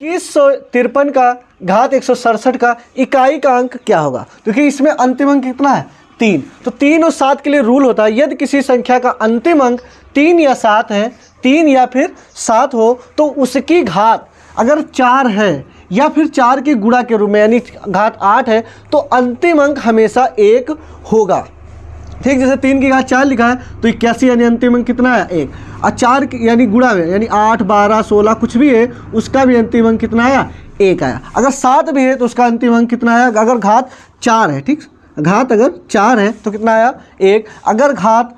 2153 का घात 167 का इकाई का अंक क्या होगा? क्योंकि इसमें अंतिम अंक कितना है? 3। तो 3 और 7 के लिए रूल होता है, यदि किसी संख्या का अंतिम अंक 3 या 7 है, 3 या फिर 7 हो, तो उसकी घात अगर 4 है या फिर 4 के गुणा के रूप में यानी घात 8 है, तो अंतिम अंक हमेशा 1 होगा। ठीक, जैसे 3 की घात 4 लिखा है तो 81 यानी अंतिम अंक कितना है? 1। और 4 यानी गुणा में यानी 8, 12, 16 कुछ भी है उसका भी अंतिम अंक कितना आया? 1 आया। अगर 7 भी है तो उसका अंतिम अंक कितना आया? अगर घात 4 है, ठीक, घात अगर 4 है तो कितना आया? 1। अगर घात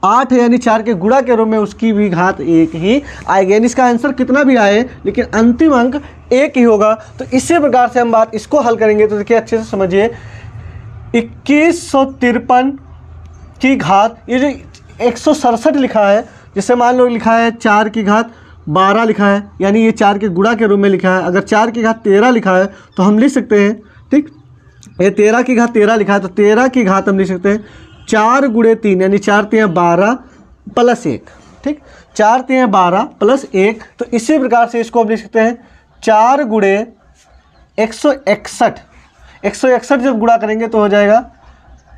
8 है यानी 4 के गुणा के रूप में उसकी भी घात 1 ही आएगी। यानी इसका आंसर कितना भी आए लेकिन अंतिम अंक 1 ही होगा। तो इसी प्रकार से हम बात इसको हल करेंगे। तो देखिए अच्छे से समझिए, 2153 की घात, ये जो 167 लिखा है, जैसे मान लो लिखा है 4 की घात 12 लिखा है, यानी ये 4 के गुणा के रूप में लिखा है। अगर 4 की घात 13 लिखा है तो हम लिख सकते हैं, ठीक, ये 13 की घात 13 लिखा है तो 13 की घात हम लिख सकते हैं 4 गुणे 3 यानी 4 3 12 प्लस 1। ठीक, 4 3 12 प्लस 1। तो इसी प्रकार से इसको हम लिख सकते हैं 4 गुणे 161। 161 जब गुणा करेंगे तो हो जाएगा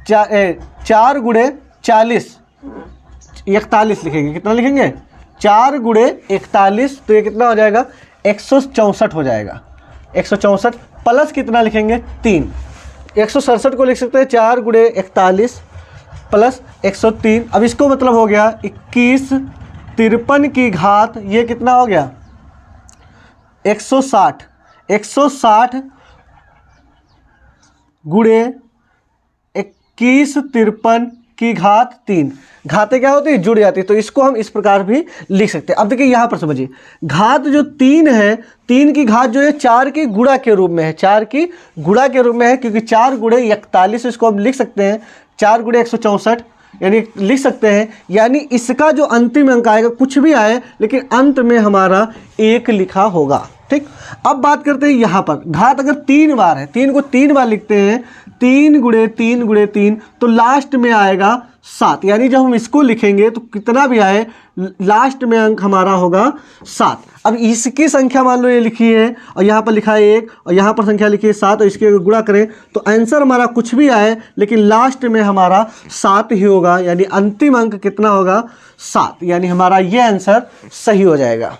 4 गुणे 40, 41 लिखेंगे। कितना लिखेंगे? 4 गुणे 41, तो ये कितना हो जाएगा? 164 हो जाएगा। 164 प्लस कितना लिखेंगे? 3। 167 को लिख सकते हैं 4 गुणे 41 प्लस 103। अब इसको मतलब हो गया 2153 की घात, ये कितना हो गया? 160। 160 गुणे 2153 की घात 3। घातें क्या होती है? जुड़ जाती है। तो इसको हम इस प्रकार भी लिख सकते हैं। अब देखिए यहाँ पर समझिए, घात जो 3 है, 3 की घात जो है 4 की गुणा के रूप में है, 4 की गुणा के रूप में है, क्योंकि 4 गुणे 41 इसको हम लिख सकते हैं 4 गुणे 164 यानी लिख सकते हैं। यानी इसका जो अंतिम अंक आएगा कुछ भी आए लेकिन अंत में हमारा 1 लिखा होगा। ठीक, अब बात करते हैं यहाँ पर घात अगर 3 बार है, 3 को 3 बार लिखते हैं, 3 गुणे 3 गुणे 3, तो लास्ट में आएगा 7। यानी जब हम इसको लिखेंगे तो कितना भी आए लास्ट में अंक हमारा होगा 7। अब इसकी संख्या मान लो ये लिखी है और यहाँ पर लिखा है 1 और यहाँ पर संख्या लिखी है 7 और इसके अगर गुणा करें तो आंसर हमारा कुछ भी आए लेकिन लास्ट में हमारा 7 ही होगा। यानी अंतिम अंक कितना होगा? 7। यानी हमारा ये आंसर सही हो जाएगा।